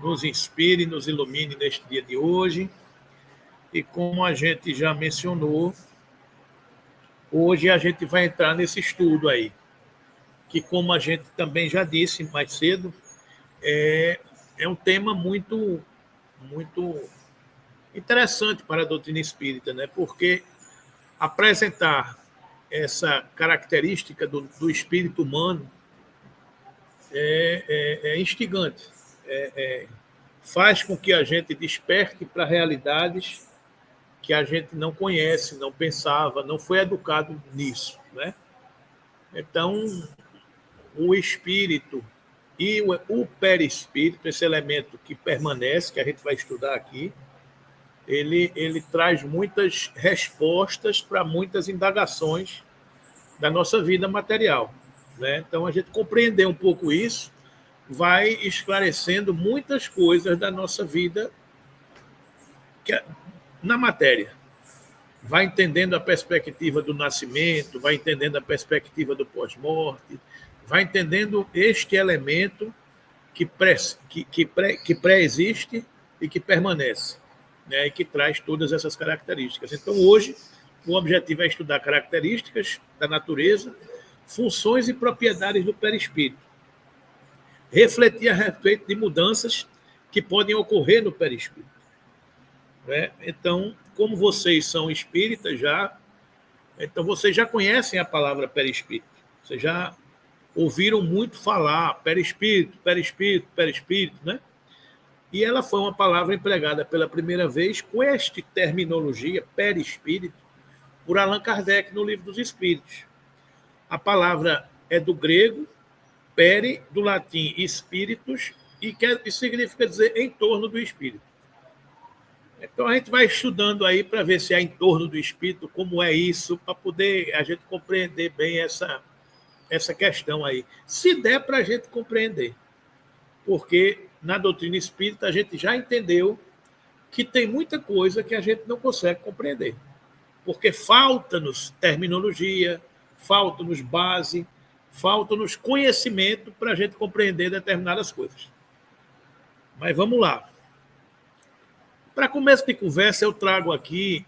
nos inspire, nos ilumine neste dia de hoje. E como a gente já mencionou, hoje a gente vai entrar nesse estudo aí, que como a gente também já disse mais cedo, é um tema muito interessante para a doutrina espírita, né? Porque apresentar essa característica do espírito humano é instigante, faz com que a gente desperte para realidades que a gente não conhece, não pensava, não foi educado nisso, né? Então, o espírito e o perispírito, esse elemento que permanece, que a gente vai estudar aqui, ele traz muitas respostas para muitas indagações da nossa vida material, né? Então, a gente compreender um pouco isso vai esclarecendo muitas coisas da nossa vida na matéria. Vai entendendo a perspectiva do nascimento, vai entendendo a perspectiva do pós-morte, vai entendendo este elemento que pré-existe e que permanece, né, e que traz todas essas características. Então, hoje, o objetivo é estudar características da natureza, funções e propriedades do perispírito. Refletir a respeito de mudanças que podem ocorrer no perispírito, né? Então, como vocês são espíritas então vocês já conhecem a palavra perispírito. Vocês já ouviram muito falar perispírito, perispírito, perispírito, né? E ela foi uma palavra empregada pela primeira vez com esta terminologia, perispírito, por Allan Kardec no Livro dos Espíritos. A palavra é do grego, peri, do latim espíritus, e significa dizer em torno do espírito. Então a gente vai estudando aí para ver se é em torno do espírito, como é isso, para poder a gente compreender bem essa questão aí. Se der para a gente compreender. Porque na doutrina espírita a gente já entendeu que tem muita coisa que a gente não consegue compreender. Porque falta-nos terminologia, falta-nos base, falta-nos conhecimento para a gente compreender determinadas coisas. Mas vamos lá. Para começo de conversa, eu trago aqui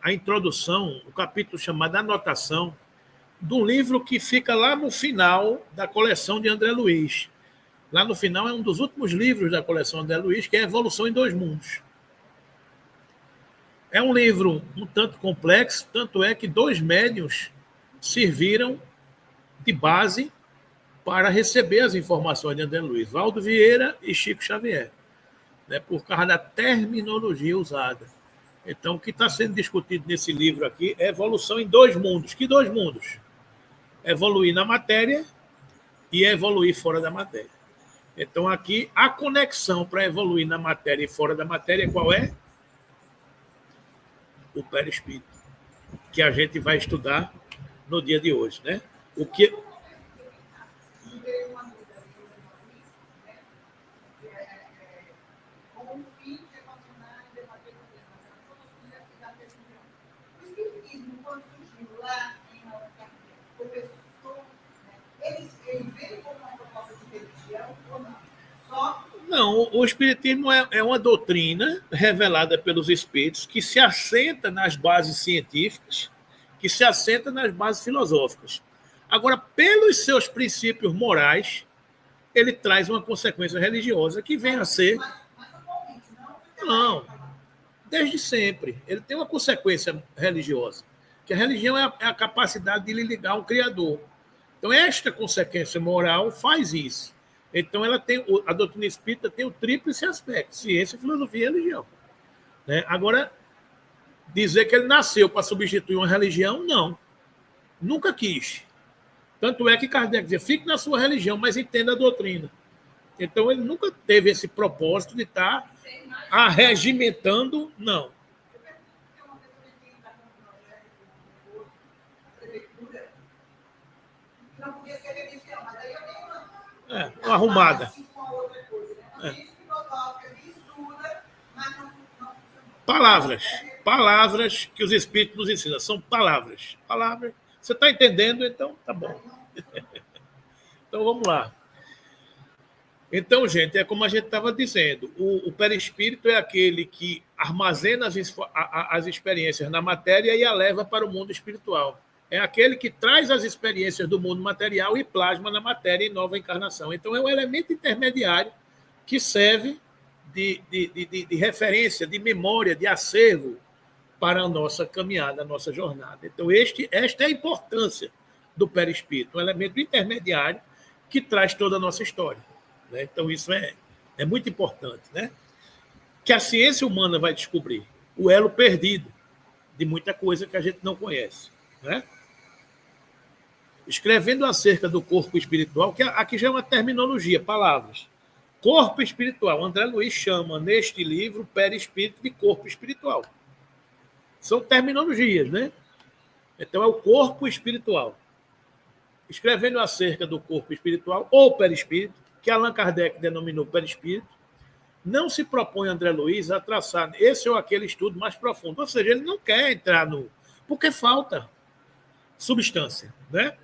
a introdução, o capítulo chamado Anotação, de um livro que fica lá no final da coleção de André Luiz. Lá no final é um dos últimos livros da coleção de André Luiz, que é Evolução em Dois Mundos. É um livro um tanto complexo, tanto é que 2 médiuns serviram de base para receber as informações de André Luiz, Valdo Vieira e Chico Xavier, né, por causa da terminologia usada. Então, o que está sendo discutido nesse livro aqui é evolução em 2 mundos. Que 2 mundos? Evoluir na matéria e evoluir fora da matéria. Então, aqui, a conexão para evoluir na matéria e fora da matéria, qual é? O perispírito, que a gente vai estudar no dia de hoje, né? O que... Não, o espiritismo é uma doutrina revelada pelos espíritos que se assenta nas bases científicas, que se assenta nas bases filosóficas. Agora, pelos seus princípios morais, ele traz uma consequência religiosa que vem a ser... Não, desde sempre. Ele tem uma consequência religiosa, que a religião é a capacidade de lhe ligar ao Criador. Então, esta consequência moral faz isso. Então, a doutrina espírita tem o tríplice aspecto: ciência, filosofia e religião. Né? Agora, dizer que ele nasceu para substituir uma religião, não. Nunca quis. Tanto é que Kardec dizia, fique na sua religião, mas entenda a doutrina. Então, ele nunca teve esse propósito de estar arregimentando, não. Não podia ser religião, mas aí eu tenho uma arrumada. Palavras que os espíritos nos ensinam, são palavras. Você está entendendo? Então, tá bom. Então, vamos lá. Então, gente, é como a gente estava dizendo, o perispírito é aquele que armazena as experiências na matéria e a leva para o mundo espiritual. É aquele que traz as experiências do mundo material e plasma na matéria em nova encarnação. Então, é um elemento intermediário que serve de referência, de memória, de acervo para a nossa caminhada, a nossa jornada. Então, esta é a importância do perispírito, um elemento intermediário que traz toda a nossa história. Né? Então, isso é muito importante. Né? Que a ciência humana vai descobrir o elo perdido de muita coisa que a gente não conhece. Né? Escrevendo acerca do corpo espiritual, que aqui já é uma terminologia, palavras. Corpo espiritual. André Luiz chama, neste livro, perispírito de corpo espiritual. São terminologias, né? Então, é o corpo espiritual. Escrevendo acerca do corpo espiritual, ou perispírito, que Allan Kardec denominou perispírito, não se propõe André Luiz a traçar esse ou aquele estudo mais profundo. Ou seja, ele não quer entrar no... Porque falta substância, né?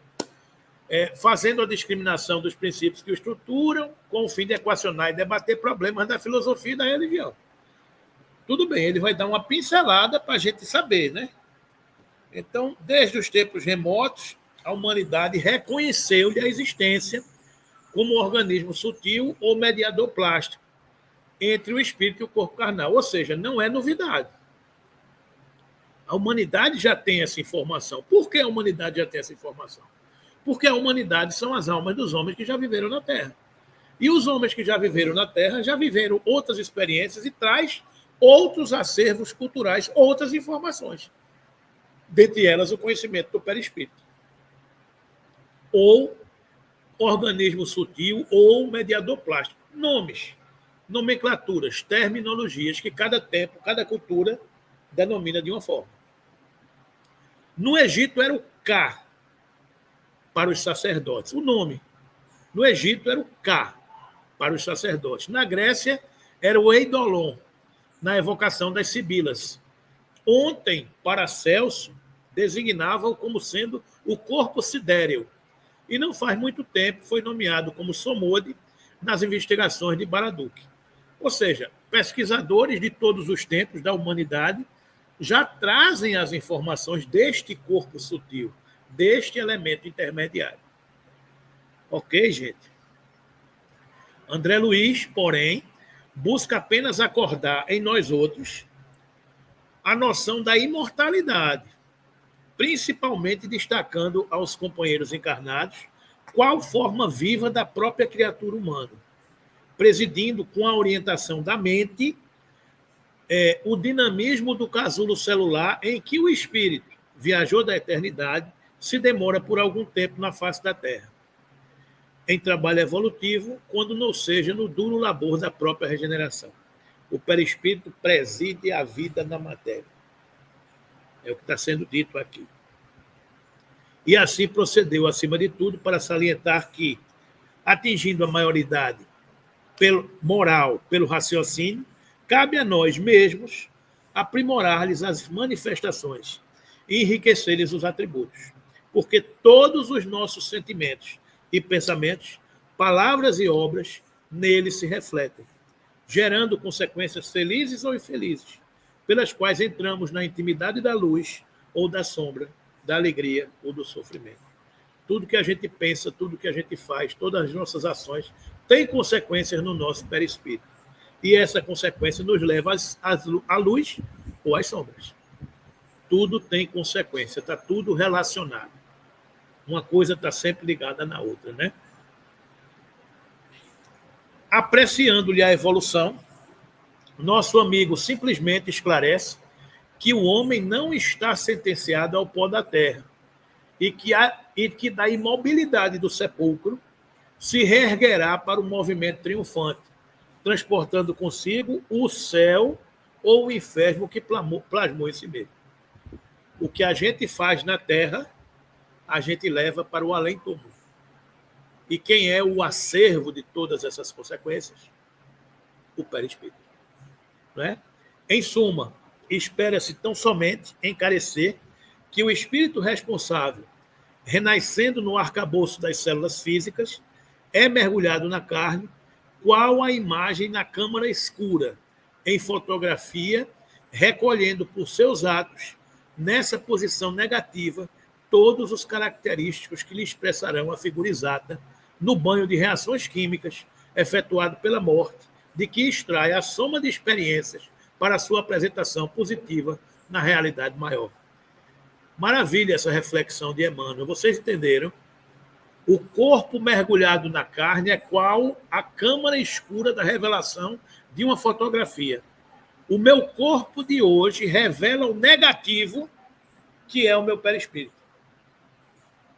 Fazendo a discriminação dos princípios que o estruturam, com o fim de equacionar e debater problemas da filosofia e da religião. Tudo bem, ele vai dar uma pincelada para a gente saber, né? Então, desde os tempos remotos, a humanidade reconheceu-lhe a existência como organismo sutil ou mediador plástico entre o espírito e o corpo carnal. Ou seja, não é novidade. A humanidade já tem essa informação. Por que a humanidade já tem essa informação? Porque a humanidade são as almas dos homens que já viveram na Terra. E os homens que já viveram na Terra já viveram outras experiências e traz outros acervos culturais, outras informações. Dentre elas, o conhecimento do perispírito. Ou organismo sutil ou mediador plástico. Nomes, nomenclaturas, terminologias que cada tempo, cada cultura denomina de uma forma. No Egito era o Ka para os sacerdotes, o nome. No Egito era o Ka para os sacerdotes. Na Grécia era o Eidolon, na evocação das sibilas. Ontem, Paracelso designava-o como sendo o corpo sidéreo. E não faz muito tempo foi nomeado como Somode nas investigações de Baraduc. Ou seja, pesquisadores de todos os tempos da humanidade já trazem as informações deste corpo sutil, deste elemento intermediário. Ok, gente? André Luiz, porém, busca apenas acordar em nós outros a noção da imortalidade, principalmente destacando aos companheiros encarnados qual forma viva da própria criatura humana, presidindo com a orientação da mente o dinamismo do casulo celular em que o espírito, viajou da eternidade, se demora por algum tempo na face da Terra, em trabalho evolutivo, quando não seja no duro labor da própria regeneração. O perispírito preside a vida na matéria. É o que está sendo dito aqui. E assim procedeu, acima de tudo, para salientar que, atingindo a maioridade pelo moral, pelo raciocínio, cabe a nós mesmos aprimorar-lhes as manifestações e enriquecer-lhes os atributos. Porque todos os nossos sentimentos e pensamentos, palavras e obras, neles se refletem, gerando consequências felizes ou infelizes, pelas quais entramos na intimidade da luz ou da sombra, da alegria ou do sofrimento. Tudo que a gente pensa, tudo que a gente faz, todas as nossas ações tem consequências no nosso perispírito. E essa consequência nos leva à luz ou às sombras. Tudo tem consequência, está tudo relacionado. Uma coisa está sempre ligada na outra, né? Apreciando-lhe a evolução, nosso amigo simplesmente esclarece que o homem não está sentenciado ao pó da terra e que da imobilidade do sepulcro se reerguerá para o movimento triunfante, transportando consigo o céu ou o inferno que plasmou em si mesmo. O que a gente faz na terra, a gente leva para o além-túmulo. E quem é o acervo de todas essas consequências? O perispírito. Não é? Em suma, espera-se tão somente encarecer que o espírito responsável, renascendo no arcabouço das células físicas, é mergulhado na carne qual a imagem na câmara escura, em fotografia, recolhendo por seus atos, nessa posição negativa, todos os característicos que lhe expressarão a figura exata no banho de reações químicas efetuado pela morte, de que extrai a soma de experiências para a sua apresentação positiva na realidade maior. Maravilha essa reflexão de Emmanuel. Vocês entenderam? O corpo mergulhado na carne é qual a câmara escura da revelação de uma fotografia. O meu corpo de hoje revela o negativo, que é o meu perispírito.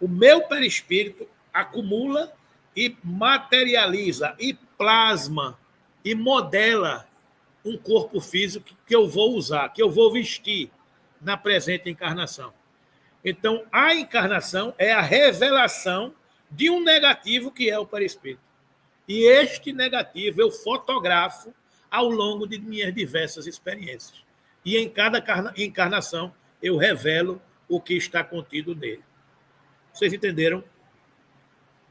O meu perispírito acumula e materializa, e plasma, e modela um corpo físico que eu vou usar, que eu vou vestir na presente encarnação. Então, a encarnação é a revelação de um negativo que é o perispírito. E este negativo eu fotografo ao longo de minhas diversas experiências. E em cada encarnação eu revelo o que está contido nele. Vocês entenderam?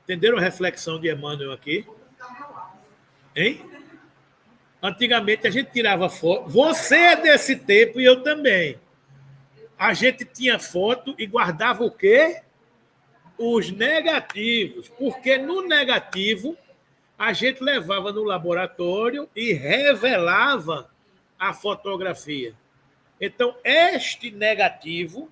Entenderam a reflexão de Emmanuel aqui? Hein? Antigamente a gente tirava foto. Você é desse tempo e eu também. A gente tinha foto e guardava o quê? Os negativos. Porque no negativo a gente levava no laboratório e revelava a fotografia. Então, este negativo,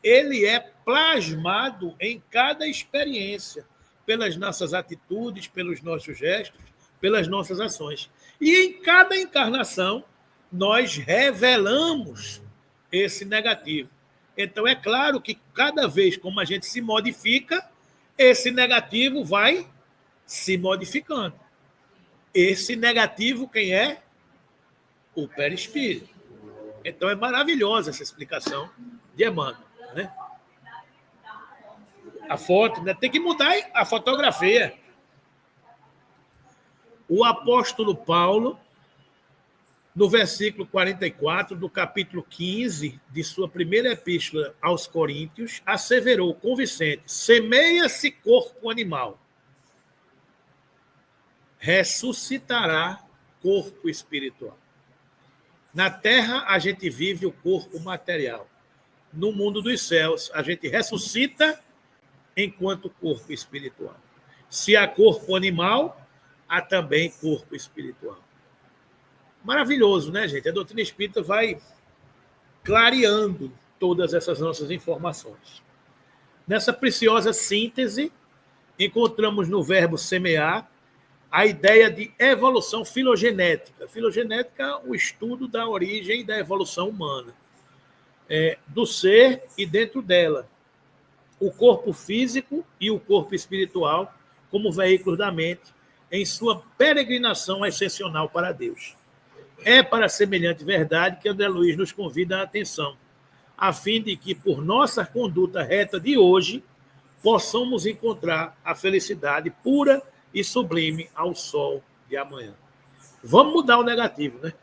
ele é plasmado em cada experiência, pelas nossas atitudes, pelos nossos gestos, pelas nossas ações. E em cada encarnação, nós revelamos esse negativo. Então, é claro que cada vez como a gente se modifica, esse negativo vai se modificando. Esse negativo, quem é? O perispírito. Então, é maravilhosa essa explicação de Emmanuel, né? A foto, né? Tem que mudar a fotografia. O apóstolo Paulo, no versículo 44 do capítulo 15 de sua primeira epístola aos Coríntios, asseverou com Vicente: semeia-se corpo animal, ressuscitará corpo espiritual. Na terra, a gente vive o corpo material. No mundo dos céus, a gente ressuscita enquanto corpo espiritual. Se há corpo animal, há também corpo espiritual. Maravilhoso, né, gente? A doutrina espírita vai clareando todas essas nossas informações. Nessa preciosa síntese, encontramos no verbo semear a ideia de evolução filogenética. Filogenética é o estudo da origem e da evolução humana, do ser e dentro dela. O corpo físico e o corpo espiritual como veículos da mente em sua peregrinação ascensional para Deus. É para semelhante verdade que André Luiz nos convida a atenção, a fim de que, por nossa conduta reta de hoje, possamos encontrar a felicidade pura e sublime ao sol de amanhã. Vamos mudar o negativo, né?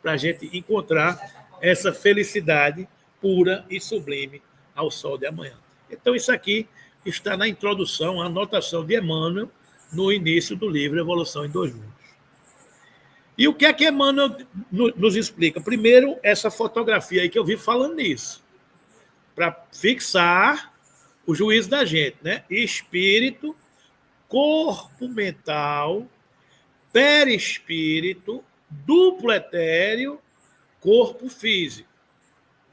Para a gente encontrar essa felicidade pura e sublime ao sol de amanhã. Então, isso aqui está na introdução, a anotação de Emmanuel, no início do livro Evolução em Dois Mundos. E o que é que Emmanuel nos explica? Primeiro, essa fotografia aí que eu vi falando nisso, para fixar o juízo da gente, né? Espírito, corpo mental, perispírito, duplo etéreo, corpo físico.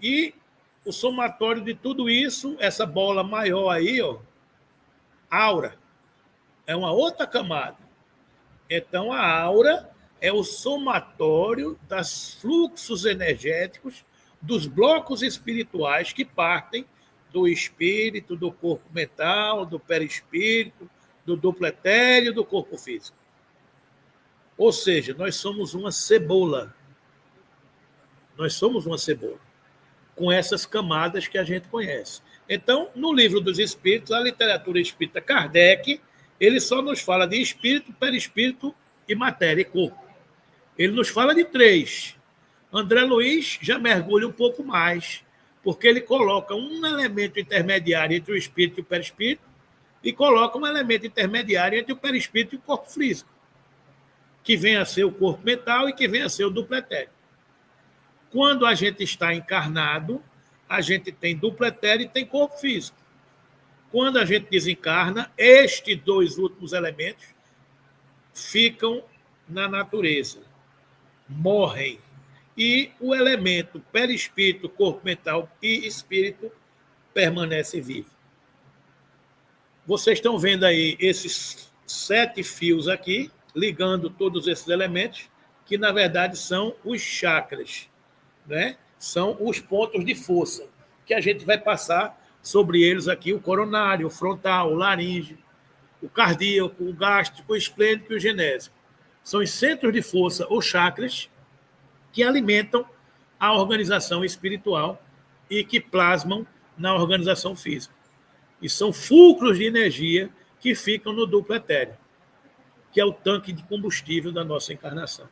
E o somatório de tudo isso, essa bola maior aí, ó, aura, é uma outra camada. Então, a aura é o somatório dos fluxos energéticos dos blocos espirituais que partem do espírito, do corpo mental, do perispírito, do duplo etéreo, do corpo físico. Ou seja, nós somos uma cebola. Nós somos uma cebola, com essas camadas que a gente conhece. Então, no Livro dos Espíritos, a literatura espírita Kardec, ele só nos fala de espírito, perispírito e matéria e corpo. Ele nos fala de três. André Luiz já mergulha um pouco mais, porque ele coloca um elemento intermediário entre o espírito e o perispírito e coloca um elemento intermediário entre o perispírito e o corpo físico. que vem a ser o corpo mental e que vem a ser o duplo etéreo. Quando a gente está encarnado, a gente tem duplo etéreo e tem corpo físico. Quando a gente desencarna, estes dois últimos elementos ficam na natureza, morrem. E o elemento perispírito, corpo mental e espírito permanece vivo. Vocês estão vendo aí esses 7 fios aqui, ligando todos esses elementos, que na verdade são os chakras, né? São os pontos de força, que a gente vai passar sobre eles aqui, o coronário, o frontal, o laríngeo, o cardíaco, o gástrico, o esplênico e o genésico. São os centros de força, ou chakras, que alimentam a organização espiritual e que plasmam na organização física. E são fulcros de energia que ficam no duplo etéreo, que é o tanque de combustível da nossa encarnação.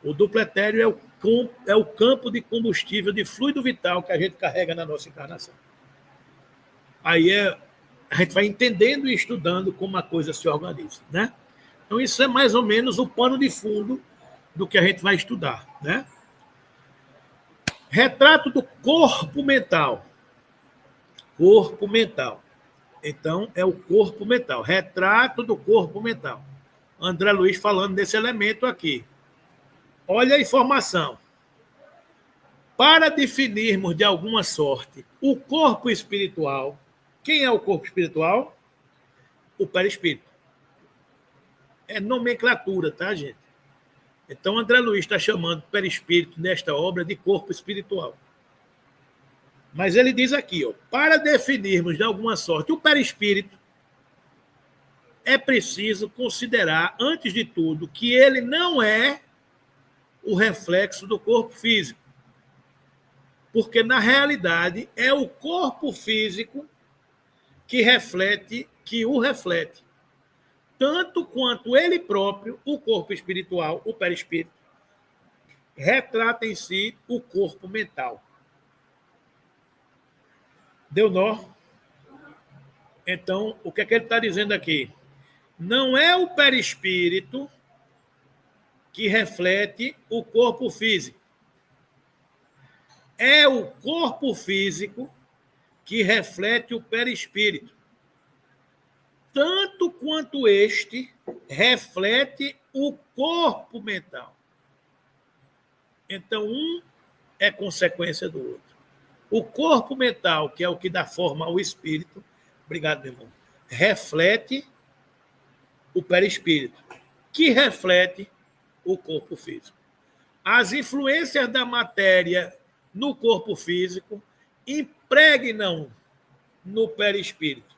O duplo etéreo é o campo de combustível de fluido vital que a gente carrega na nossa encarnação. Aí a gente vai entendendo e estudando como a coisa se organiza, né? Então isso é mais ou menos o pano de fundo do que a gente vai estudar, né? Retrato do corpo mental. Corpo mental. Então, é o corpo mental. Retrato do corpo mental. André Luiz falando desse elemento aqui. Olha a informação. Para definirmos de alguma sorte o corpo espiritual, quem é o corpo espiritual? O perispírito. É nomenclatura, tá, gente? Então, André Luiz está chamando o perispírito nesta obra de corpo espiritual. Mas ele diz aqui, ó, para definirmos de alguma sorte o perispírito, é preciso considerar, antes de tudo, que ele não é o reflexo do corpo físico. Porque, na realidade, é o corpo físico que o reflete. Tanto quanto ele próprio, o corpo espiritual, o perispírito, retrata em si o corpo mental. Deu nó? Então, o que é que ele está dizendo aqui? Não é o perispírito que reflete o corpo físico. É o corpo físico que reflete o perispírito. Tanto quanto este reflete o corpo mental. Então, um é consequência do outro. O corpo mental, que é o que dá forma ao espírito, obrigado, meu irmão, reflete o perispírito, que reflete o corpo físico. As influências da matéria no corpo físico impregnam no perispírito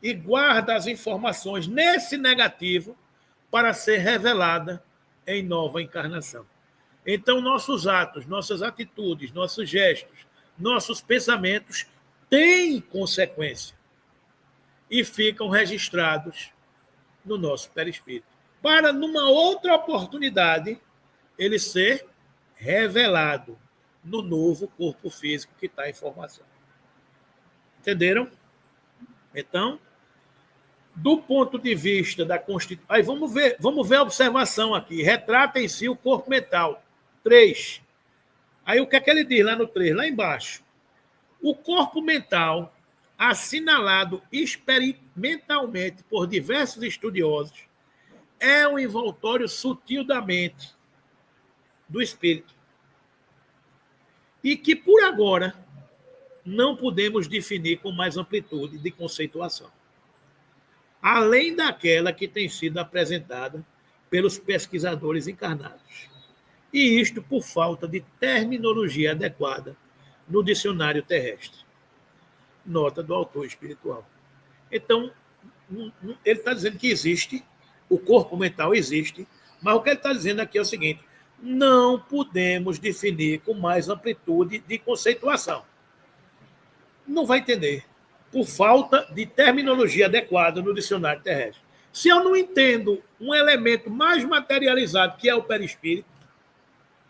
e guarda as informações nesse negativo para ser revelada em nova encarnação. Então, nossos atos, nossas atitudes, nossos gestos, nossos pensamentos têm consequência e ficam registrados no nosso perispírito, para, numa outra oportunidade, ele ser revelado no novo corpo físico que está em formação. Entenderam? Então, do ponto de vista da Constituição... Aí vamos ver a observação aqui. Retrata em si o corpo mental. 3. Aí o que é que ele diz lá no 3? Lá embaixo. O corpo mental, assinalado experimentalmente por diversos estudiosos, é um envoltório sutil da mente, do espírito, e que, por agora, não podemos definir com mais amplitude de conceituação, além daquela que tem sido apresentada pelos pesquisadores encarnados. E isto por falta de terminologia adequada no dicionário terrestre. Nota do autor espiritual. Então, ele está dizendo que existe, o corpo mental existe, mas o que ele está dizendo aqui é o seguinte: não podemos definir com mais amplitude de conceituação. Não vai entender, por falta de terminologia adequada no dicionário terrestre. Se eu não entendo um elemento mais materializado, que é o perispírito,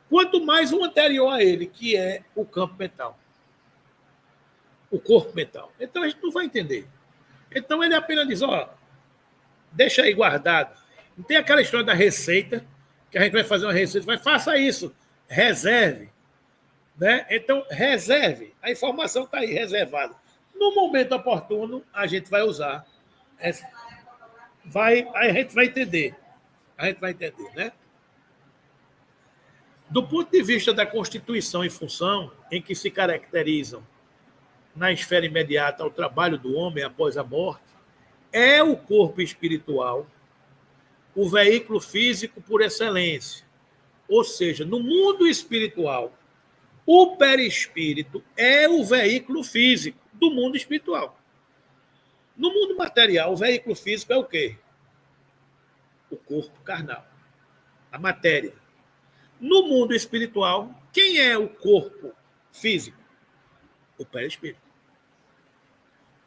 quanto mais o anterior a ele, que é o campo mental, o corpo mental. Então a gente não vai entender. Então ele apenas diz, ó, deixa aí guardado. Não tem aquela história da receita, que a gente vai fazer uma receita, vai, faça isso, reserve. Né? Então, reserve. A informação está aí, reservada. No momento oportuno, a gente vai usar. A gente vai entender. A gente vai entender, né? Do ponto de vista da constituição e função, em que se caracterizam na esfera imediata ao trabalho do homem após a morte, é o corpo espiritual o veículo físico por excelência. Ou seja, no mundo espiritual, o perispírito é o veículo físico do mundo espiritual. No mundo material, o veículo físico é o quê? O corpo carnal, a matéria. No mundo espiritual, quem é o corpo físico? O perispírito.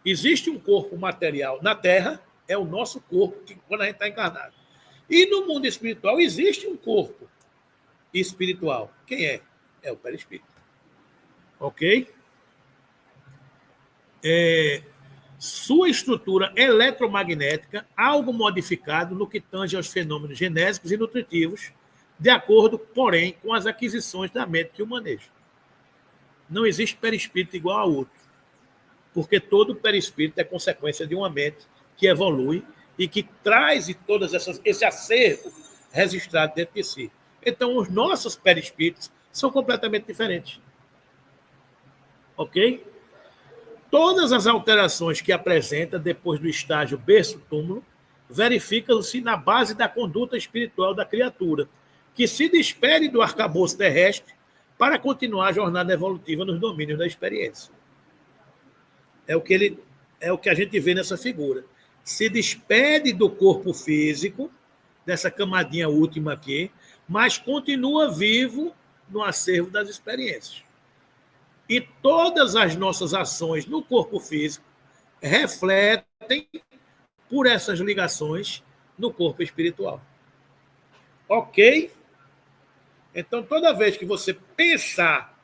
Existe um corpo material na Terra, é o nosso corpo, que, quando a gente está encarnado. E no mundo espiritual existe um corpo espiritual. Quem é? É o perispírito. Ok? Sua estrutura eletromagnética, algo modificado no que tange aos fenômenos genésicos e nutritivos, de acordo, porém, com as aquisições da mente que o maneja. Não existe perispírito igual a outro, porque todo perispírito é consequência de uma mente que evolui e que traz todas esse acervo registrado dentro de si. Então, os nossos perispíritos são completamente diferentes. Ok? Todas as alterações que apresenta depois do estágio berço-túmulo verificam-se na base da conduta espiritual da criatura, que se despede do arcabouço terrestre para continuar a jornada evolutiva nos domínios da experiência. É o que a gente vê nessa figura. Se despede do corpo físico, dessa camadinha última aqui, mas continua vivo no acervo das experiências. E todas as nossas ações no corpo físico refletem por essas ligações no corpo espiritual. Ok? Então, toda vez que você pensar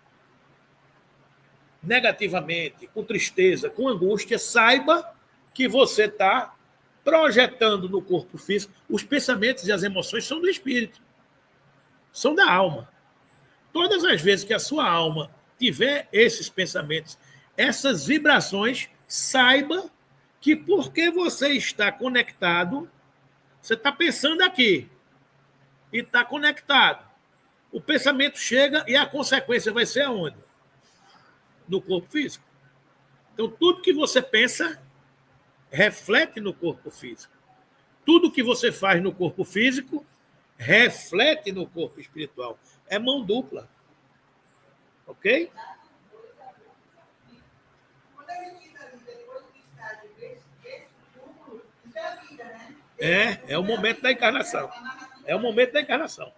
negativamente, com tristeza, com angústia, saiba que você está projetando no corpo físico. Os pensamentos e as emoções são do espírito, são da alma. Todas as vezes que a sua alma tiver esses pensamentos, essas vibrações, saiba que porque você está conectado, você está pensando aqui e está conectado. O pensamento chega e a consequência vai ser aonde? No corpo físico. Então, tudo que você pensa reflete no corpo físico. Tudo que você faz no corpo físico reflete no corpo espiritual. É mão dupla. Ok? Quando a gente diz ali, depois do estágio desse túmulo, isso é a vida, né? É o momento da encarnação. É o momento da encarnação.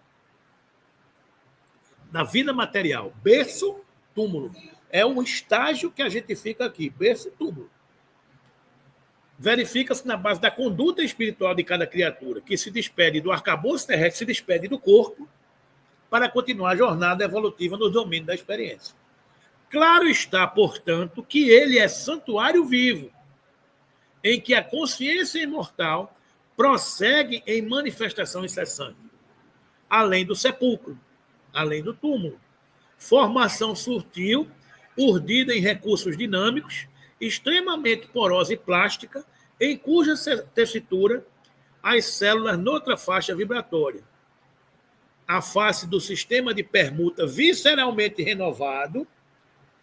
Na vida material, berço, túmulo. É um estágio que a gente fica aqui, berço, túmulo. Verifica-se na base da conduta espiritual de cada criatura, que se despede do arcabouço terrestre, se despede do corpo, para continuar a jornada evolutiva no domínio da experiência. Claro está, portanto, que ele é santuário vivo, em que a consciência imortal prossegue em manifestação incessante, além do sepulcro, além do túmulo. Formação sutil, urdida em recursos dinâmicos, extremamente porosa e plástica, em cuja tessitura as células noutra faixa vibratória. A face do sistema de permuta visceralmente renovado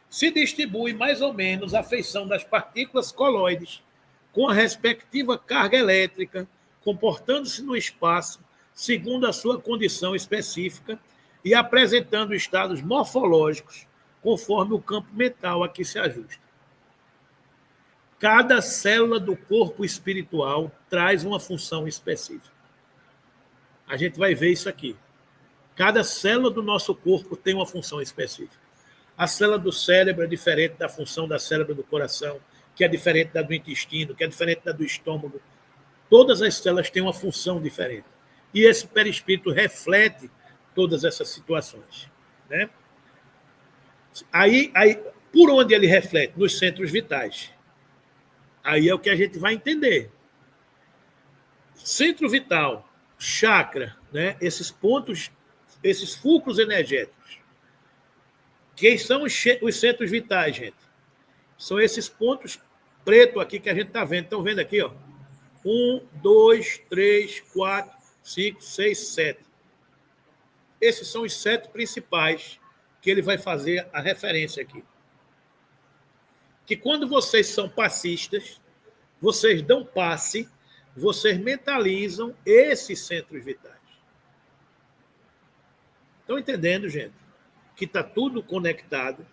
se distribui mais ou menos a feição das partículas coloides, com a respectiva carga elétrica, comportando-se no espaço segundo a sua condição específica e apresentando estados morfológicos conforme o campo mental a que se ajusta. Cada célula do corpo espiritual traz uma função específica. A gente vai ver isso aqui. Cada célula do nosso corpo tem uma função específica. A célula do cérebro é diferente da função da célula do coração, que é diferente da do intestino, que é diferente da do estômago. Todas as células têm uma função diferente. E esse perispírito reflete todas essas situações. Né? Aí, por onde ele reflete? Nos centros vitais. Aí é o que a gente vai entender. Centro vital chakra, né? Esses pontos, esses fulcros energéticos. Quem são os centros vitais, gente? São esses pontos pretos aqui que a gente está vendo. Estão vendo aqui, ó? 1, 2, 3, 4, 5, 6, 7. Esses são os 7 principais que ele vai fazer a referência aqui. Que quando vocês são passistas, vocês dão passe, vocês mentalizam esses centros vitais. Estão entendendo, gente? Que está tudo conectado.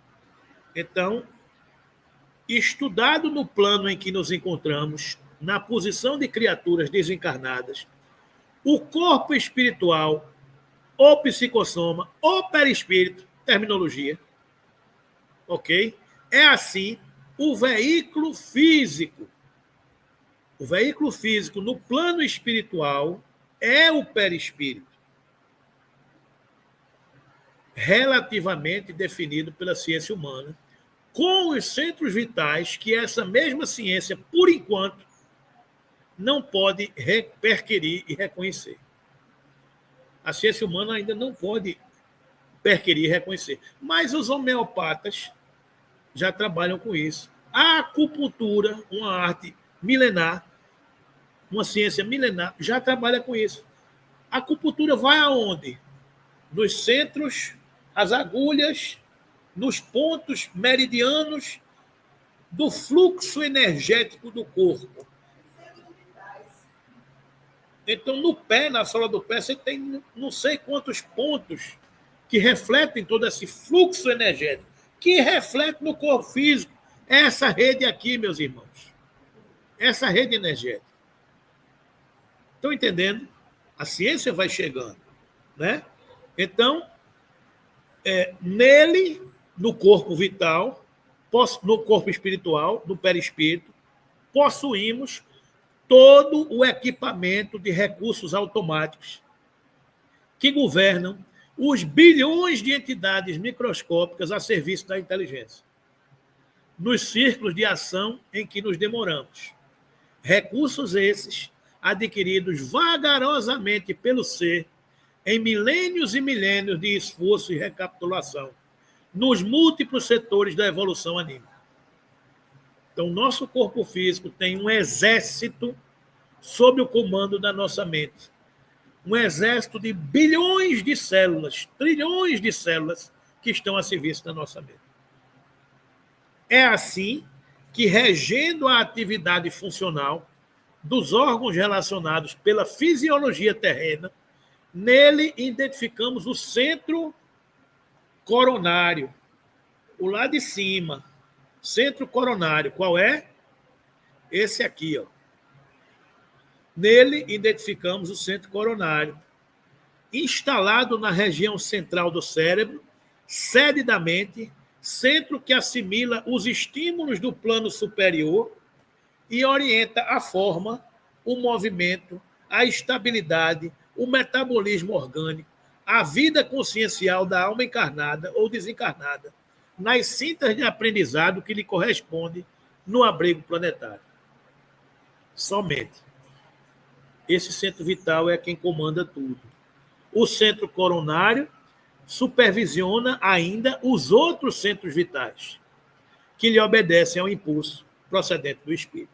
Então, estudado no plano em que nos encontramos, na posição de criaturas desencarnadas, o corpo espiritual, ou psicossoma, ou perispírito, terminologia, ok? É assim, o veículo físico. O veículo físico no plano espiritual é o perispírito, relativamente definido pela ciência humana, com os centros vitais que essa mesma ciência, por enquanto, não pode perquirir e reconhecer. A ciência humana ainda não pode perquirir e reconhecer. Mas os homeopatas já trabalham com isso. A acupuntura, uma arte milenar, uma ciência milenar, já trabalha com isso. A acupuntura vai aonde? Nos centros, as agulhas, nos pontos meridianos do fluxo energético do corpo. Então, no pé, na sola do pé, você tem não sei quantos pontos que refletem todo esse fluxo energético, que reflete no corpo físico. Essa rede aqui, meus irmãos. Essa rede energética. Estão entendendo? A ciência vai chegando, né? Então, nele, no corpo vital, no corpo espiritual, no perispírito, possuímos todo o equipamento de recursos automáticos que governam os bilhões de entidades microscópicas a serviço da inteligência, nos círculos de ação em que nos demoramos. Recursos esses adquiridos vagarosamente pelo ser em milênios e milênios de esforço e recapitulação nos múltiplos setores da evolução anímica. Então, nosso corpo físico tem um exército sob o comando da nossa mente. Um exército de bilhões de células, trilhões de células que estão a serviço da nossa mente. É assim que, regendo a atividade funcional dos órgãos relacionados pela fisiologia terrena, nele identificamos o centro coronário, o lá de cima. Centro coronário, qual é? Esse aqui, ó. Nele identificamos o centro coronário, instalado na região central do cérebro, sede da mente, centro que assimila os estímulos do plano superior e orienta a forma, o movimento, a estabilidade, o metabolismo orgânico, a vida consciencial da alma encarnada ou desencarnada, nas cintas de aprendizado que lhe corresponde no abrigo planetário. Somente. Esse centro vital é quem comanda tudo. O centro coronário supervisiona ainda os outros centros vitais, que lhe obedecem ao impulso procedente do espírito.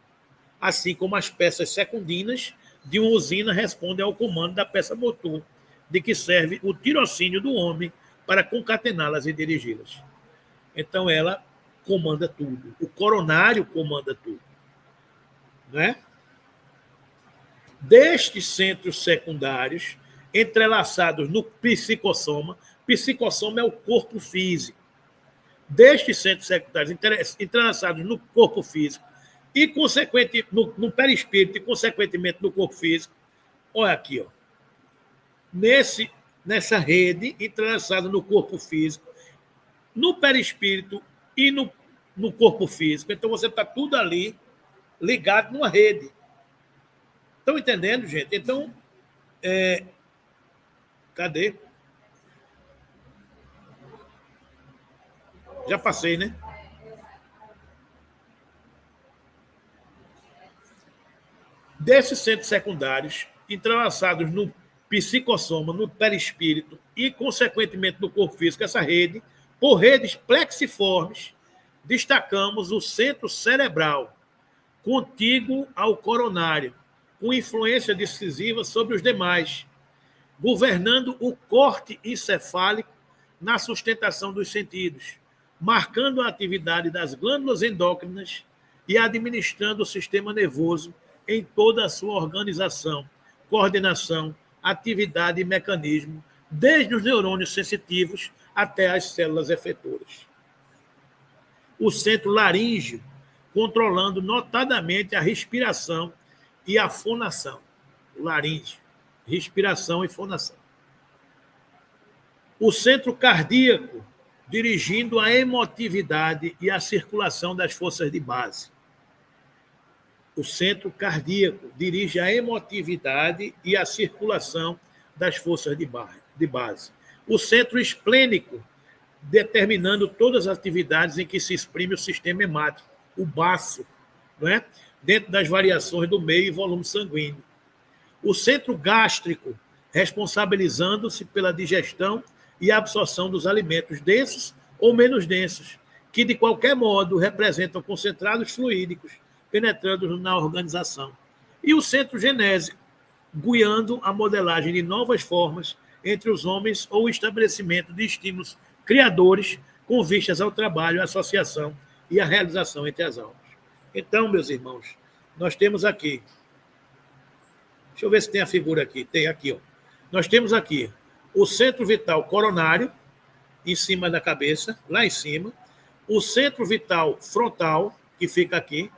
Assim como as peças secundinas de uma usina respondem ao comando da peça motor, de que serve o tirocínio do homem para concatená-las e dirigi-las. Então, ela comanda tudo. O coronário comanda tudo. Não é? Destes centros secundários, entrelaçados no psicossoma é o corpo físico. Destes centros secundários, entrelaçados no corpo físico, e consequente no perispírito e consequentemente no corpo físico, olha aqui, ó. Nessa rede entrelaçada no corpo físico, no perispírito e no corpo físico. Então você está tudo ali ligado numa rede. Estão entendendo, gente? Então, cadê? Já passei, né? Desses centros secundários, entrelaçados no psicossoma, no perispírito e, consequentemente, no corpo físico, essa rede, por redes plexiformes, destacamos o centro cerebral, contíguo ao coronário, com influência decisiva sobre os demais, governando o corte encefálico na sustentação dos sentidos, marcando a atividade das glândulas endócrinas e administrando o sistema nervoso em toda a sua organização, coordenação, atividade e mecanismo, desde os neurônios sensitivos até as células efetoras. O centro laríngeo, controlando notadamente a respiração e a fonação. O laríngeo, respiração e fonação. O centro cardíaco, dirigindo a emotividade e a circulação das forças de base. O centro cardíaco dirige a emotividade e a circulação das forças de base. O centro esplênico, determinando todas as atividades em que se exprime o sistema hemático, o baço, não é? Dentro das variações do meio e volume sanguíneo. O centro gástrico, responsabilizando-se pela digestão e absorção dos alimentos densos ou menos densos, que de qualquer modo representam concentrados fluídicos penetrando na organização. E o centro genésico, guiando a modelagem de novas formas entre os homens ou o estabelecimento de estímulos criadores com vistas ao trabalho, à associação e à realização entre as almas. Então, meus irmãos, nós temos aqui, deixa eu ver se tem a figura aqui, tem aqui, ó. Nós temos aqui o centro vital coronário, em cima da cabeça, lá em cima, o centro vital frontal, que fica aqui,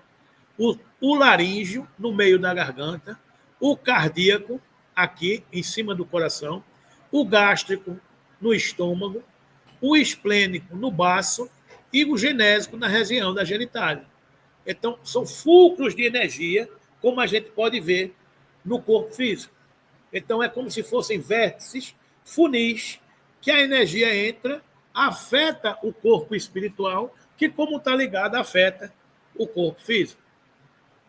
o laríngeo, no meio da garganta, o cardíaco, aqui, em cima do coração, o gástrico, no estômago, o esplênico, no baço, e o genésico, na região da genitália. Então, são fulcros de energia, como a gente pode ver no corpo físico. Então, é como se fossem vértices, funis, que a energia entra, afeta o corpo espiritual, que, como está ligado, afeta o corpo físico.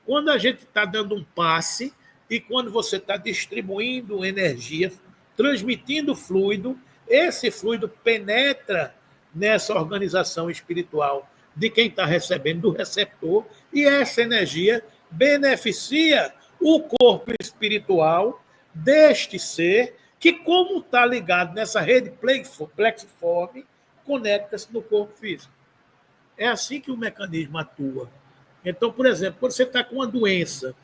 Quando a gente está dando um passe e quando você está distribuindo energia, transmitindo fluido, esse fluido penetra nessa organização espiritual de quem está recebendo, do receptor, e essa energia beneficia o corpo espiritual deste ser que, como está ligado nessa rede plexiforme, conecta-se no corpo físico. É assim que o mecanismo atua. Então, por exemplo, quando você está com uma doença,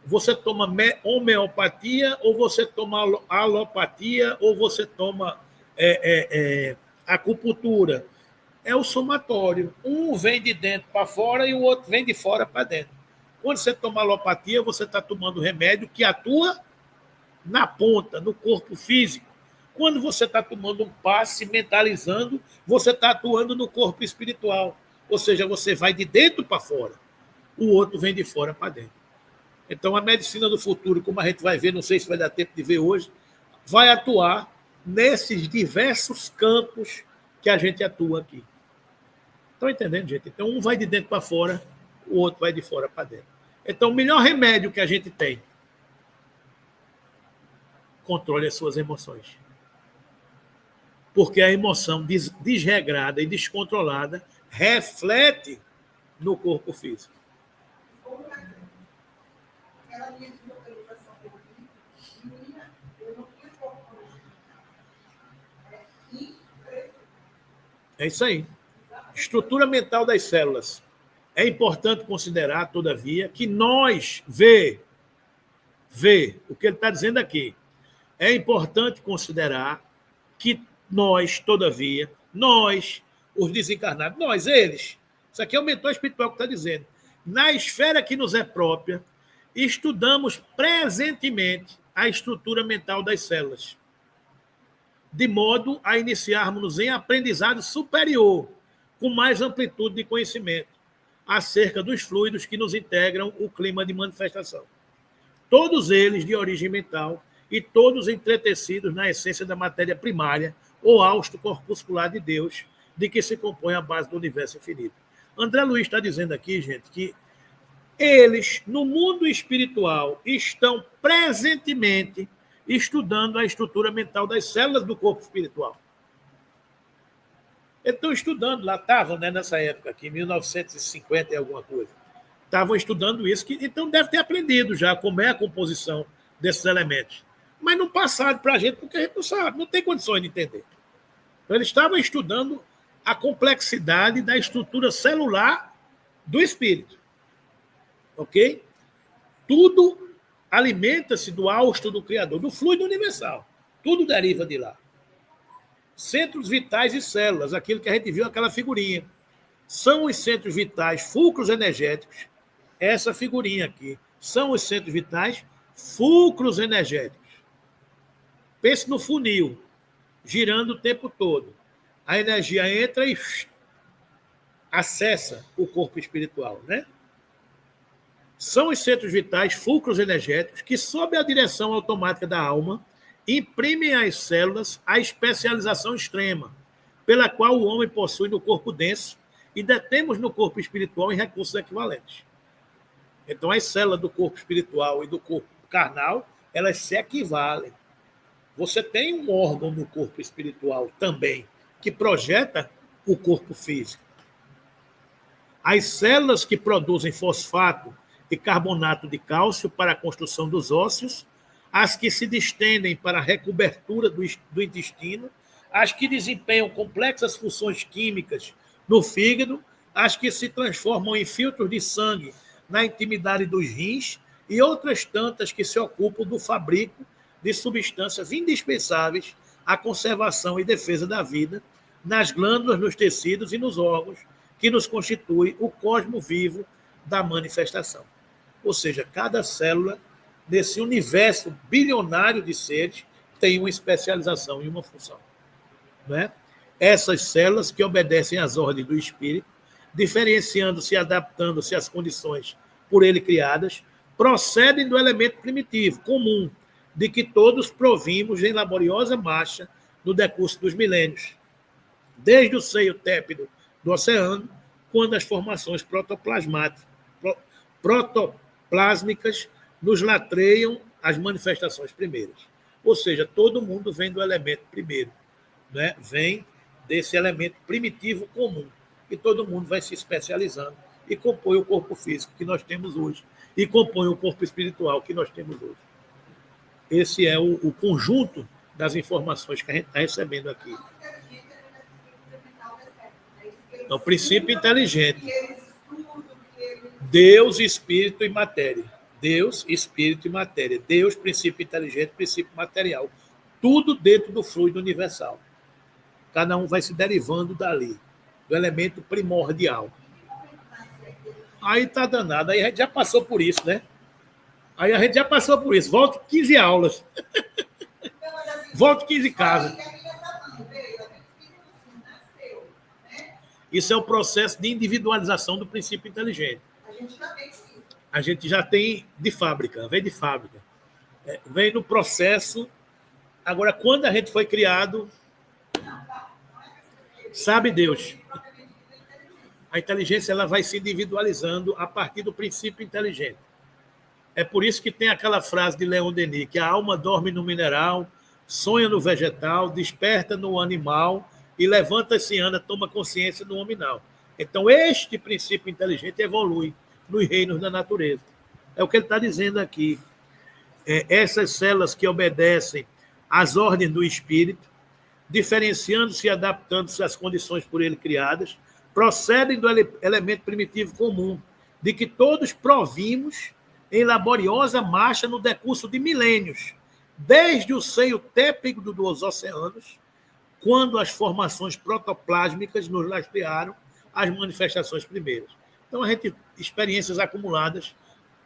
você toma homeopatia, ou você toma alopatia, ou você toma acupuntura. É o somatório. Um vem de dentro para fora e o outro vem de fora para dentro. Quando você toma alopatia, você está tomando remédio que atua na ponta, no corpo físico. Quando você está tomando um passe, mentalizando, você está atuando no corpo espiritual. Ou seja, você vai de dentro para fora. O outro vem de fora para dentro. Então, a medicina do futuro, como a gente vai ver, não sei se vai dar tempo de ver hoje, vai atuar nesses diversos campos que a gente atua aqui. Estão entendendo, gente? Então, um vai de dentro para fora, o outro vai de fora para dentro. Então, o melhor remédio que a gente tem, controle as suas emoções. Porque a emoção desregrada e descontrolada reflete no corpo físico. É isso aí. Estrutura mental das células. É importante considerar, todavia, que nós, vê o que ele está dizendo aqui. É importante considerar que nós, todavia, nós, os desencarnados, nós, eles, isso aqui é o mentor espiritual que está dizendo, na esfera que nos é própria, estudamos presentemente a estrutura mental das células, de modo a iniciarmos em aprendizado superior, com mais amplitude de conhecimento, acerca dos fluidos que nos integram o clima de manifestação. Todos eles de origem mental e todos entretecidos na essência da matéria primária ou hausto corpuscular de Deus, de que se compõe a base do universo infinito. André Luiz está dizendo aqui, gente, que eles, no mundo espiritual, estão presentemente estudando a estrutura mental das células do corpo espiritual. Eles estão estudando, lá estavam, né, nessa época aqui, 1950 e alguma coisa. Estavam estudando isso, então deve ter aprendido já como é a composição desses elementos. Mas não passaram para a gente, porque a gente não sabe, não tem condições de entender. Então, eles estavam estudando a complexidade da estrutura celular do espírito. Ok? Tudo alimenta-se do hausto do Criador, do fluido universal. Tudo deriva de lá. Centros vitais e células, aquilo que a gente viu naquela figurinha. São os centros vitais, fulcros energéticos. Essa figurinha aqui. São os centros vitais, fulcros energéticos. Pense no funil, girando o tempo todo. A energia entra e acessa o corpo espiritual, né? São os centros vitais, fulcros energéticos, que, sob a direção automática da alma, imprimem às células a especialização extrema, pela qual o homem possui no corpo denso e detemos no corpo espiritual em recursos equivalentes. Então, as células do corpo espiritual e do corpo carnal, elas se equivalem. Você tem um órgão no corpo espiritual também, que projeta o corpo físico. As células que produzem fosfato e carbonato de cálcio para a construção dos ósseos, as que se distendem para a recobertura do intestino, as que desempenham complexas funções químicas no fígado, as que se transformam em filtros de sangue na intimidade dos rins e outras tantas que se ocupam do fabrico de substâncias indispensáveis à conservação e defesa da vida nas glândulas, nos tecidos e nos órgãos que nos constitui o cosmo vivo da manifestação. Ou seja, cada célula desse universo bilionário de seres tem uma especialização e uma função. Não é? Essas células que obedecem às ordens do espírito, diferenciando-se e adaptando-se às condições por ele criadas, procedem do elemento primitivo, comum, de que todos provimos em laboriosa marcha no decurso dos milênios, desde o seio tépido do oceano, quando as formações protoplásmicas nos latreiam as manifestações primeiras. Ou seja, todo mundo vem do elemento primeiro, né? Vem desse elemento primitivo comum, e todo mundo vai se especializando e compõe o corpo físico que nós temos hoje, e compõe o corpo espiritual que nós temos hoje. Esse é o conjunto das informações que a gente está recebendo aqui. É o princípio inteligente. Deus, espírito e matéria. Deus, espírito e matéria. Deus, princípio inteligente, princípio material. Tudo dentro do fluido universal. Cada um vai se derivando dali, do elemento primordial. Aí tá danado. Aí a gente já passou por isso, né? Volto 15 aulas. Volto 15 casas. Isso é o processo de individualização do princípio inteligente. A gente já tem de fábrica, vem de fábrica. Vem no processo. Agora, quando a gente foi criado, sabe Deus. A inteligência ela vai se individualizando a partir do princípio inteligente. É por isso que tem aquela frase de Leon Denis, que a alma dorme no mineral, sonha no vegetal, desperta no animal e levanta-se, anda, toma consciência no hominal. Então, este princípio inteligente evolui nos reinos da natureza. É o que ele está dizendo aqui. Essas células que obedecem às ordens do espírito, diferenciando-se e adaptando-se às condições por ele criadas, procedem do elemento primitivo comum, de que todos provimos em laboriosa marcha no decurso de milênios, desde o seio tépido dos oceanos, quando as formações protoplásmicas nos lastrearam as manifestações primeiras. Então, a gente experiências acumuladas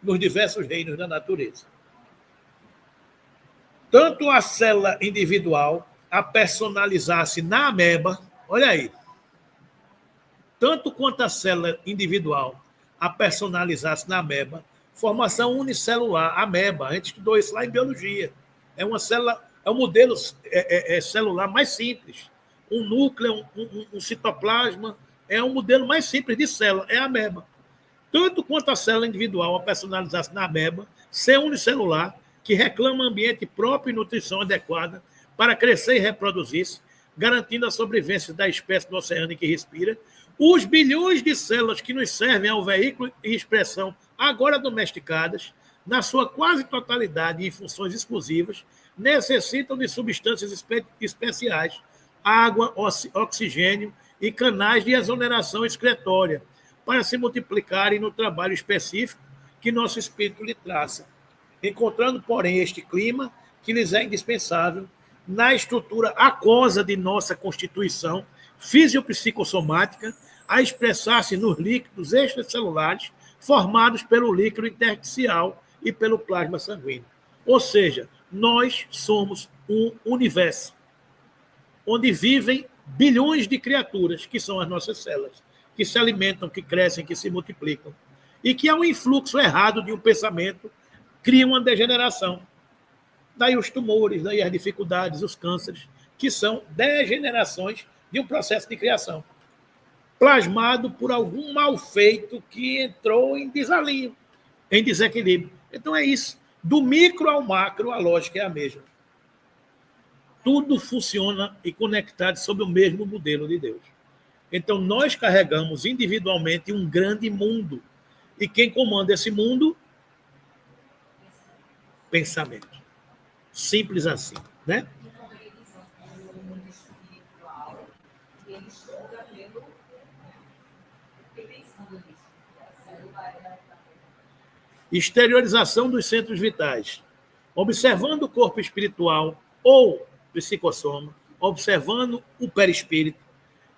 nos diversos reinos da natureza. Tanto a célula individual a personalizar-se na ameba, olha aí, tanto quanto a célula individual a personalizar-se na ameba, formação unicelular, ameba, a gente estudou isso lá em biologia. É uma célula, é um modelo celular mais simples. Um núcleo, um citoplasma, é um modelo mais simples de célula, é a ameba. Tanto quanto a célula individual a personalizar-se na ameba, ser unicelular, que reclama ambiente próprio e nutrição adequada para crescer e reproduzir-se, garantindo a sobrevivência da espécie do oceano em que respira, os bilhões de células que nos servem ao veículo e expressão agora domesticadas, na sua quase totalidade e em funções exclusivas, necessitam de substâncias especiais, água, oxigênio e canais de exoneração excretória, para se multiplicarem no trabalho específico que nosso espírito lhe traça, encontrando, porém, este clima que lhes é indispensável na estrutura aquosa de nossa constituição fisiopsicossomática, a expressar-se nos líquidos extracelulares formados pelo líquido intersticial e pelo plasma sanguíneo. Ou seja, nós somos um universo onde vivem bilhões de criaturas, que são as nossas células, que se alimentam, que crescem, que se multiplicam, e que, ao influxo errado de um pensamento, cria uma degeneração. Daí os tumores, daí as dificuldades, os cânceres, que são degenerações de um processo de criação, plasmado por algum mal feito que entrou em desalinho, em desequilíbrio. Então é isso. Do micro ao macro, a lógica é a mesma. Tudo funciona e conectado sob o mesmo modelo de Deus. Então nós carregamos individualmente um grande mundo. E quem comanda esse mundo? Pensamento. Simples assim, né? Exteriorização dos centros vitais. Observando o corpo espiritual ou psicossoma, observando o perispírito,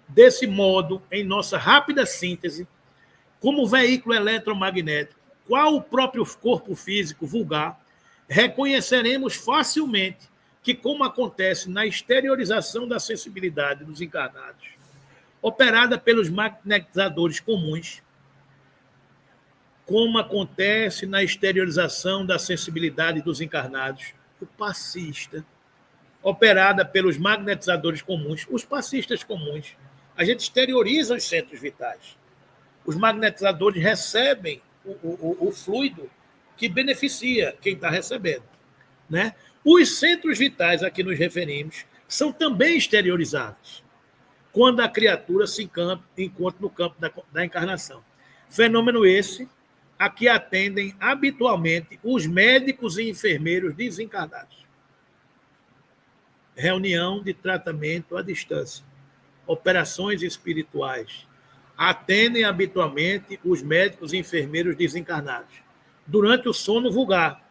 desse modo, em nossa rápida síntese, como veículo eletromagnético, qual o próprio corpo físico vulgar, reconheceremos facilmente que, como acontece na exteriorização da sensibilidade dos encarnados, operada pelos magnetizadores comuns, como acontece na exteriorização da sensibilidade dos encarnados, o passista, operada pelos magnetizadores comuns, os passistas comuns, a gente exterioriza os centros vitais. Os magnetizadores recebem o fluido que beneficia quem está recebendo, né? Os centros vitais a que nos referimos são também exteriorizados quando a criatura se encontra no campo da encarnação. Fenômeno esse a que atendem habitualmente os médicos e enfermeiros desencarnados. Reunião de tratamento à distância. Operações espirituais. Atendem habitualmente os médicos e enfermeiros desencarnados. Durante o sono vulgar,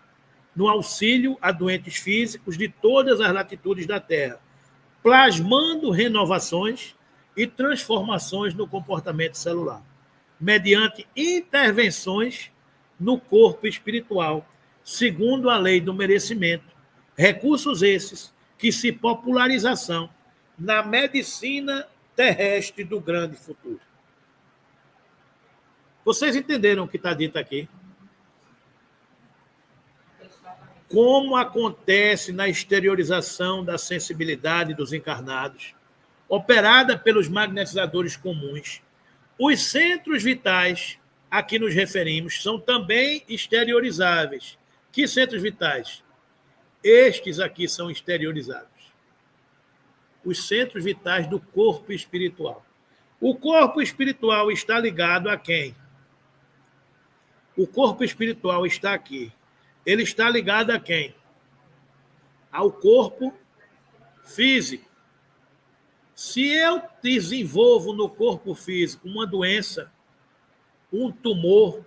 no auxílio a doentes físicos de todas as latitudes da Terra, plasmando renovações e transformações no comportamento celular, mediante intervenções no corpo espiritual, segundo a lei do merecimento. Recursos esses que se popularização na medicina terrestre do grande futuro. Vocês entenderam o que está dito aqui? Como acontece na exteriorização da sensibilidade dos encarnados, operada pelos magnetizadores comuns, os centros vitais a que nos referimos são também exteriorizáveis. Que centros vitais? Estes aqui são exteriorizados. Os centros vitais do corpo espiritual. O corpo espiritual está ligado a quem? O corpo espiritual está aqui. Ele está ligado a quem? Ao corpo físico. Se eu desenvolvo no corpo físico uma doença, um tumor,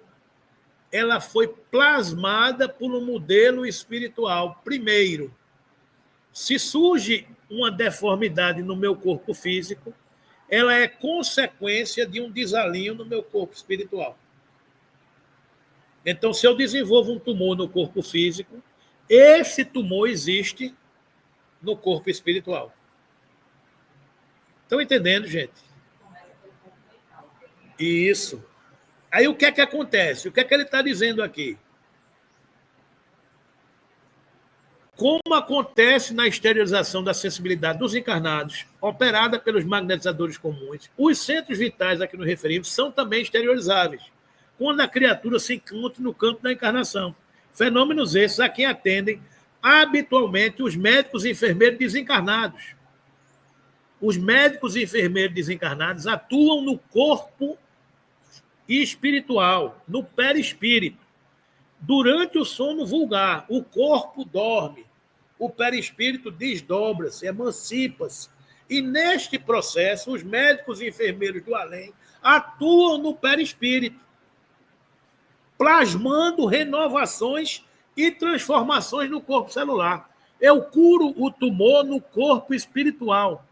ela foi plasmada por um modelo espiritual. Primeiro, se surge uma deformidade no meu corpo físico, ela é consequência de um desalinho no meu corpo espiritual. Então, se eu desenvolvo um tumor no corpo físico, esse tumor existe no corpo espiritual. Estão entendendo, gente? Isso. Aí o que é que acontece? O que é que ele está dizendo aqui? Como acontece na exteriorização da sensibilidade dos encarnados, operada pelos magnetizadores comuns, os centros vitais a que nos referimos são também exteriorizáveis, quando a criatura se encontra no campo da encarnação, Fenômenos esses a quem atendem habitualmente os médicos e enfermeiros desencarnados. Os médicos e enfermeiros desencarnados atuam no corpo espiritual, no perispírito. Durante o sono vulgar, o corpo dorme, o perispírito desdobra-se, emancipa-se. E neste processo, os médicos e enfermeiros do além atuam no perispírito, plasmando renovações e transformações no corpo celular. Eu curo o tumor no corpo espiritual.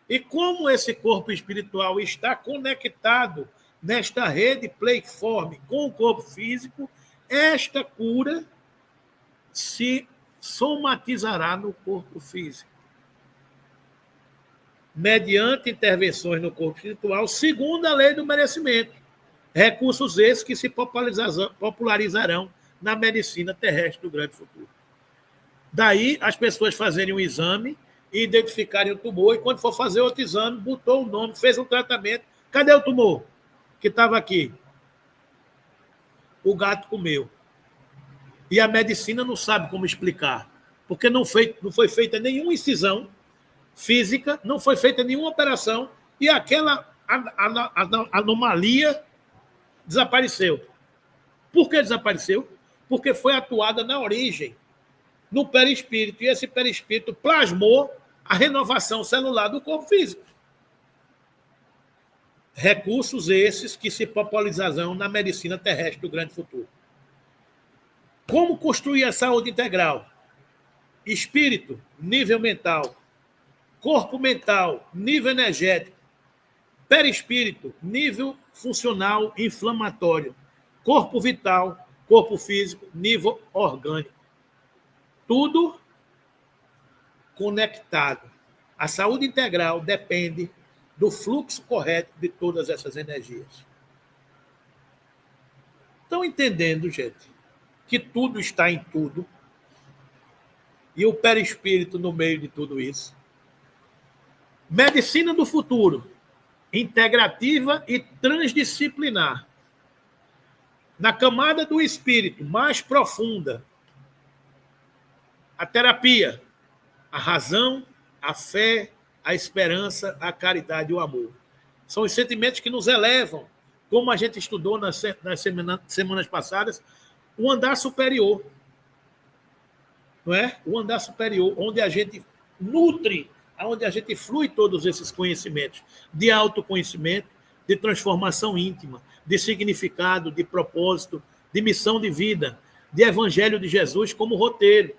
E como esse corpo espiritual está conectado nesta rede pleiforme com o corpo físico, esta cura se somatizará no corpo físico, mediante intervenções no corpo espiritual, segundo a lei do merecimento. Recursos esses que se popularizarão na medicina terrestre do grande futuro. Daí as pessoas fazerem um exame e identificarem o tumor, e quando for fazer outro exame, botou o nome, fez um tratamento. Cadê o tumor que estava aqui? O gato comeu. E a medicina não sabe como explicar, porque não foi feita nenhuma incisão física, não foi feita nenhuma operação, e aquela anomalia desapareceu. Por que desapareceu? Porque foi atuada na origem, no perispírito, e esse perispírito plasmou a renovação celular do corpo físico. Recursos esses que se popularizarão na medicina terrestre do grande futuro. Como construir a saúde integral? Espírito, nível mental. Corpo mental, nível energético. Perispírito, nível funcional inflamatório. Corpo vital, corpo físico, nível orgânico. Tudo conectado. A saúde integral depende do fluxo correto de todas essas energias. Estão entendendo, gente, que tudo está em tudo e o perispírito no meio de tudo isso? Medicina do futuro, integrativa e transdisciplinar. Na camada do espírito mais profunda, a terapia, a razão, a fé, a esperança, a caridade e o amor. São os sentimentos que nos elevam, como a gente estudou nas semanas passadas, o andar superior. Não é? O andar superior, onde a gente nutre, onde a gente flui todos esses conhecimentos de autoconhecimento, de transformação íntima, de significado, de propósito, de missão de vida, de evangelho de Jesus como roteiro.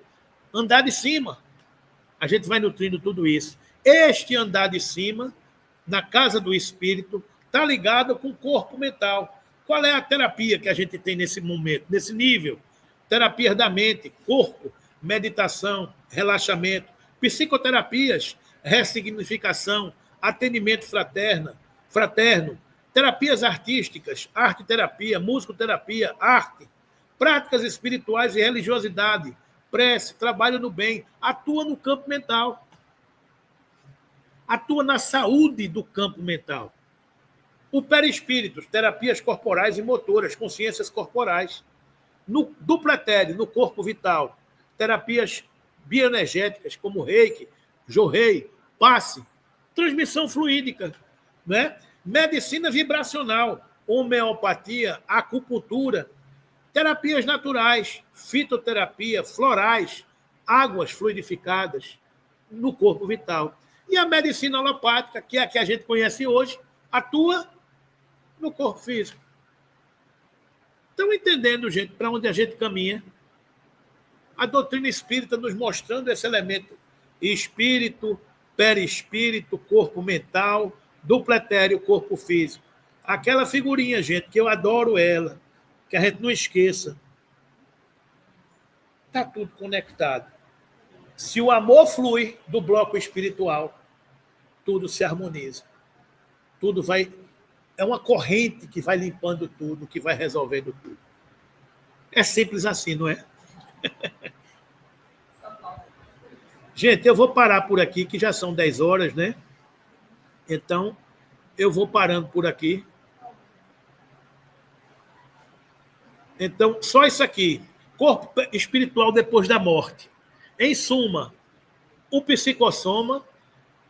Andar de cima. A gente vai nutrindo tudo isso. Este andar de cima, na casa do espírito, está ligado com o corpo mental. Qual é a terapia que a gente tem nesse momento, nesse nível? Terapias da mente, corpo, meditação, relaxamento, psicoterapias, ressignificação, atendimento fraterno, terapias artísticas, arte-terapia, musicoterapia, arte, práticas espirituais e religiosidade, prece, trabalho no bem, atua no campo mental. Atua na saúde do campo mental. O perispírito, terapias corporais e motoras, consciências corporais. No duplo etéreo, no corpo vital, terapias bioenergéticas, como reiki, jorrei, passe, transmissão fluídica, né? Medicina vibracional, homeopatia, acupuntura, terapias naturais, fitoterapia, florais, águas fluidificadas no corpo vital. E a medicina alopática, que é a que a gente conhece hoje, atua no corpo físico. Estão entendendo, gente, para onde a gente caminha? A doutrina espírita nos mostrando esse elemento espírito, perispírito, corpo mental, duplo etéreo, corpo físico. Aquela figurinha, gente, que eu adoro ela, que a gente não esqueça. Está tudo conectado. Se o amor flui do bloco espiritual, tudo se harmoniza. Tudo vai... É uma corrente que vai limpando tudo, que vai resolvendo tudo. É simples assim, não é? Gente, eu vou parar por aqui, que já são 10 horas, né? Então, eu vou parando por aqui. Então, só isso aqui. corpo espiritual depois da morte. Em suma, o psicossoma,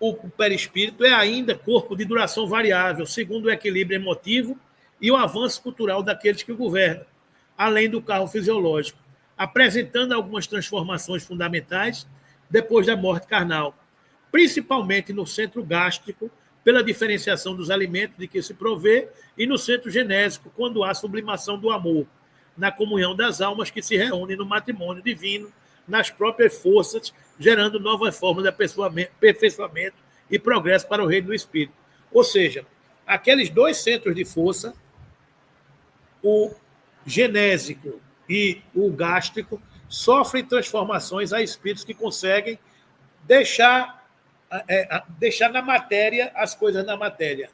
o perispírito, é ainda corpo de duração variável, segundo o equilíbrio emotivo e o avanço cultural daqueles que o governam, além do carro fisiológico, apresentando algumas transformações fundamentais depois da morte carnal, principalmente no centro gástrico, pela diferenciação dos alimentos de que se provê, e no centro genésico, quando há sublimação do amor, na comunhão das almas que se reúnem no matrimônio divino, nas próprias forças, gerando novas formas de aperfeiçoamento e progresso para o reino do Espírito. Ou seja, aqueles dois centros de força, o genésico e o gástrico, sofrem transformações a espíritos que conseguem deixar na matéria as coisas na matéria.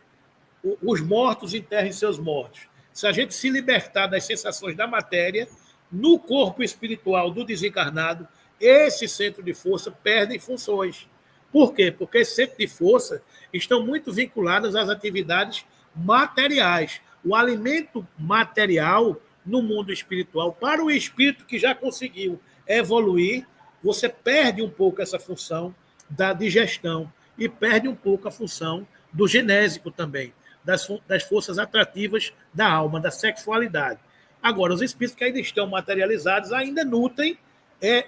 Os mortos enterrem seus mortos. Se a gente se libertar das sensações da matéria, no corpo espiritual do desencarnado, esse centro de força perde funções. Por quê? Porque esse centro de força estão muito vinculados às atividades materiais. O alimento material no mundo espiritual, para o espírito que já conseguiu evoluir, você perde um pouco essa função da digestão e perde um pouco a função do genésico também, das forças atrativas da alma, da sexualidade. Agora, os espíritos que ainda estão materializados ainda nutrem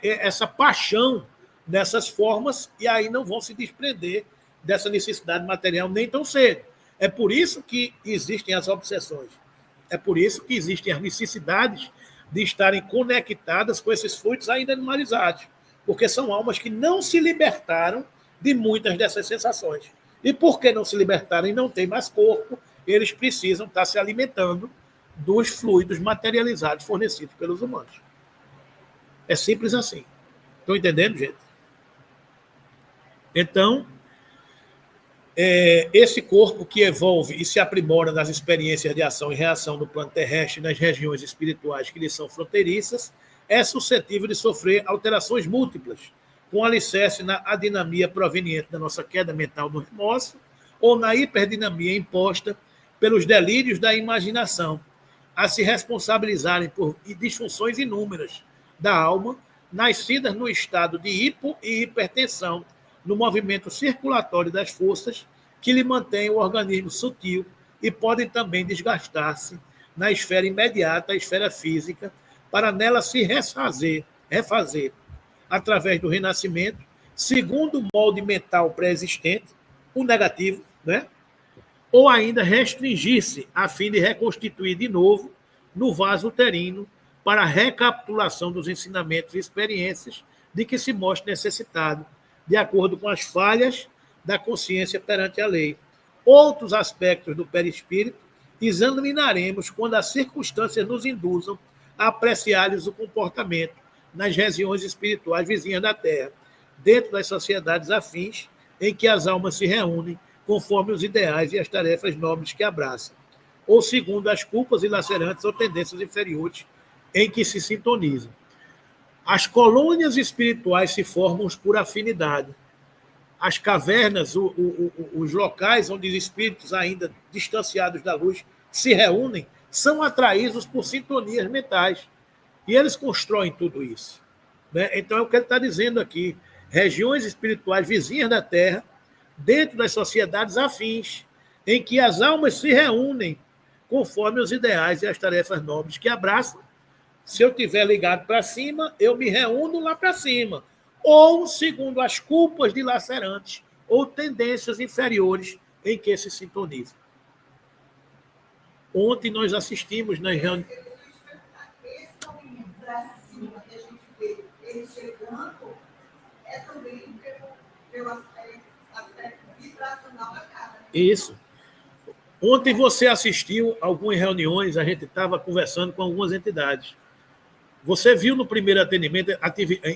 essa paixão dessas formas e aí não vão se desprender dessa necessidade material nem tão cedo. É por isso que existem as obsessões. É por isso que existem as necessidades de estarem conectadas com esses fluidos ainda animalizados, porque são almas que não se libertaram de muitas dessas sensações. E porque não se libertaram e não têm mais corpo, eles precisam estar se alimentando dos fluidos materializados fornecidos pelos humanos. É simples assim. Estão entendendo, gente? Então, esse corpo que evolve e se aprimora nas experiências de ação e reação no plano terrestre e nas regiões espirituais que lhe são fronteiriças, é suscetível de sofrer alterações múltiplas, com alicerce na adinamia proveniente da nossa queda mental do remorso ou na hiperdinamia imposta pelos delírios da imaginação, a se responsabilizarem por disfunções inúmeras da alma, nascidas no estado de hipo e hipertensão, no movimento circulatório das forças que lhe mantém o organismo sutil e podem também desgastar-se na esfera imediata, a esfera física, para nela se refazer, através do renascimento, segundo o molde mental pré-existente, o negativo, né? Ou ainda restringir-se a fim de reconstituir de novo no vaso uterino para a recapitulação dos ensinamentos e experiências de que se mostra necessitado, de acordo com as falhas da consciência perante a lei. Outros aspectos do perispírito examinaremos quando as circunstâncias nos induzam a apreciar-lhes o comportamento nas regiões espirituais vizinhas da Terra, dentro das sociedades afins em que as almas se reúnem conforme os ideais e as tarefas nobres que abraçam, ou segundo as culpas ilacerantes ou tendências inferiores em que se sintonizam. As colônias espirituais se formam por afinidade. As cavernas, os locais onde os espíritos ainda distanciados da luz se reúnem, são atraídos por sintonias mentais. E eles constroem tudo isso. Né? Então, é o que ele está dizendo aqui. Regiões espirituais vizinhas da Terra, dentro das sociedades afins, em que as almas se reúnem conforme os ideais e as tarefas nobres que abraçam. Se eu estiver ligado para cima, eu me reúno lá para cima. Ou segundo as culpas dilacerantes ou tendências inferiores em que se sintonizam. Ontem nós assistimos nas reuniões. Esse movimento para cima que a gente vê ele chegando é também pelo aspecto vibracional da casa. Isso. Ontem você assistiu a algumas reuniões, a gente estava conversando com algumas entidades. Você viu no primeiro atendimento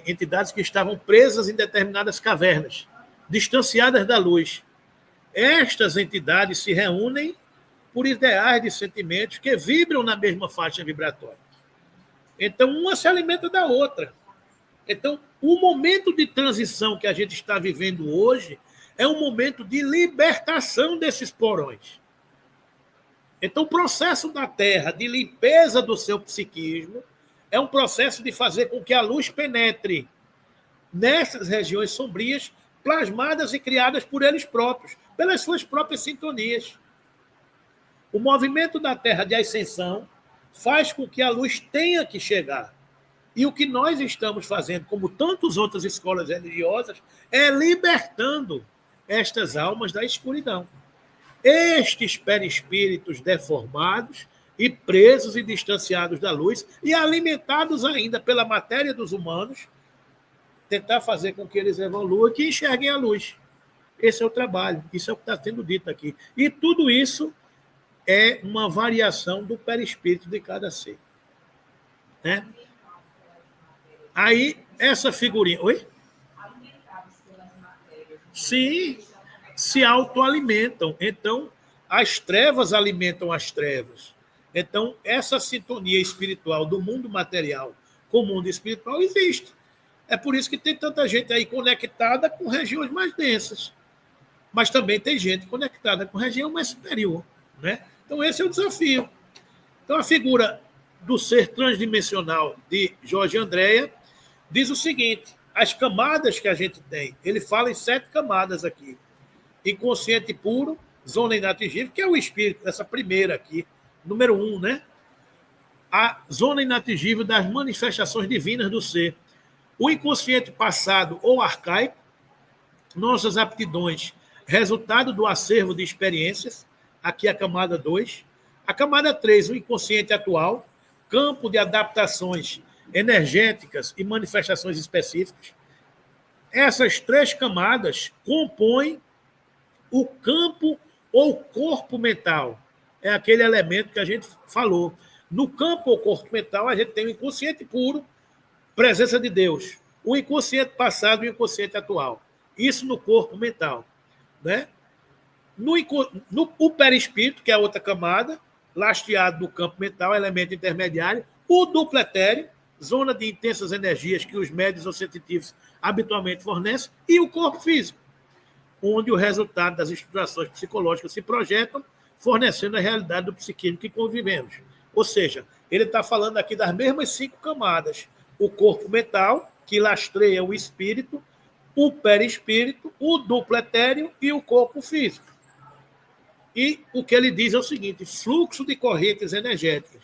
entidades que estavam presas em determinadas cavernas, distanciadas da luz. Estas entidades se reúnem por ideais de sentimentos que vibram na mesma faixa vibratória. Então, uma se alimenta da outra. Então, o momento de transição que a gente está vivendo hoje é um momento de libertação desses porões. Então, o processo da Terra de limpeza do seu psiquismo é um processo de fazer com que a luz penetre nessas regiões sombrias, plasmadas e criadas por eles próprios, pelas suas próprias sintonias. O movimento da Terra de ascensão faz com que a luz tenha que chegar. E o que nós estamos fazendo, como tantas outras escolas religiosas, é libertando estas almas da escuridão. Estes perispíritos deformados e presos e distanciados da luz e alimentados ainda pela matéria dos humanos, tentar fazer com que eles evoluam e que enxerguem a luz. Esse é o trabalho, isso é o que está sendo dito aqui. E tudo isso é uma variação do perispírito de cada ser. Né? Aí, essa figurinha... Oi? Sim, se autoalimentam. Então, as trevas alimentam as trevas. Então, essa sintonia espiritual do mundo material com o mundo espiritual existe. É por isso que tem tanta gente aí conectada com regiões mais densas. Mas também tem gente conectada com região mais superior. Né? Então, esse é o desafio. Então, a figura do ser transdimensional de Jorge Andréa diz o seguinte: as camadas que a gente tem, ele fala em 7 camadas aqui. Inconsciente puro, zona inatingível, que é o espírito, essa primeira aqui, número 1, né? A zona inatingível das manifestações divinas do ser. O inconsciente passado ou arcaico, nossas aptidões, resultado do acervo de experiências, aqui a camada 2. A camada 3, o inconsciente atual, campo de adaptações energéticas e manifestações específicas. Essas 3 camadas compõem o campo ou corpo mental. É aquele elemento que a gente falou. No campo ou corpo mental, a gente tem o inconsciente puro, presença de Deus. O inconsciente passado e o inconsciente atual. Isso no corpo mental. Né? O perispírito, que é a outra camada, lasteado no campo mental, elemento intermediário. O duplo etéreo, zona de intensas energias que os médios ou sensitivos habitualmente fornecem. E o corpo físico, onde o resultado das estruturações psicológicas se projetam, fornecendo a realidade do psiquismo que convivemos. Ou seja, ele está falando aqui das mesmas 5 camadas. O corpo mental, que lastreia o espírito, o perispírito, o duplo etéreo e o corpo físico. E o que ele diz é o seguinte: fluxo de correntes energéticas.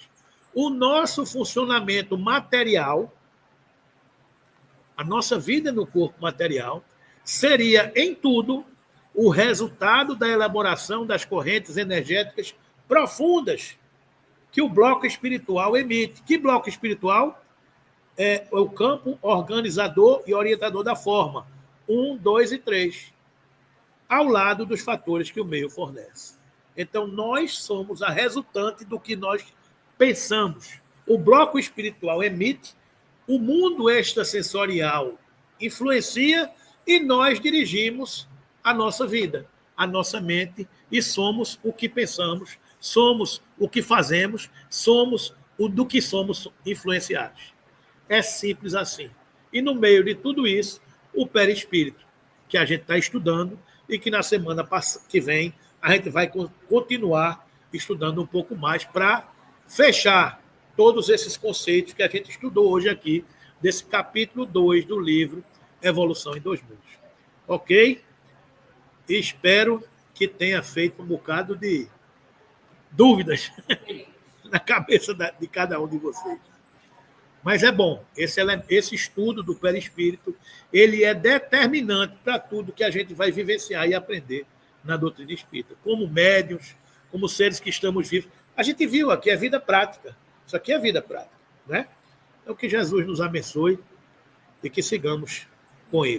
O nosso funcionamento material, a nossa vida no corpo material, seria, em tudo, o resultado da elaboração das correntes energéticas profundas que o bloco espiritual emite. Que bloco espiritual? É o campo organizador e orientador da forma. 1, 2 e 3. Ao lado dos fatores que o meio fornece. Então, nós somos a resultante do que nós pensamos. O bloco espiritual emite, o mundo extrasensorial influencia e nós dirigimos a nossa vida, a nossa mente, e somos o que pensamos, somos o que fazemos, somos o do que somos influenciados. É simples assim. E no meio de tudo isso, o perispírito, que a gente está estudando e que na semana que vem a gente vai continuar estudando um pouco mais para fechar todos esses conceitos que a gente estudou hoje aqui, desse capítulo 2 do livro Evolução em 2 Mundos. Ok? E espero que tenha feito um bocado de dúvidas na cabeça de cada um de vocês. Mas é bom, esse estudo do perispírito, ele é determinante para tudo que a gente vai vivenciar e aprender na doutrina espírita. Como médiuns, como seres que estamos vivos. A gente viu aqui, é vida prática. Isso aqui é vida prática. Né? Então, que Jesus nos abençoe e que sigamos com ele.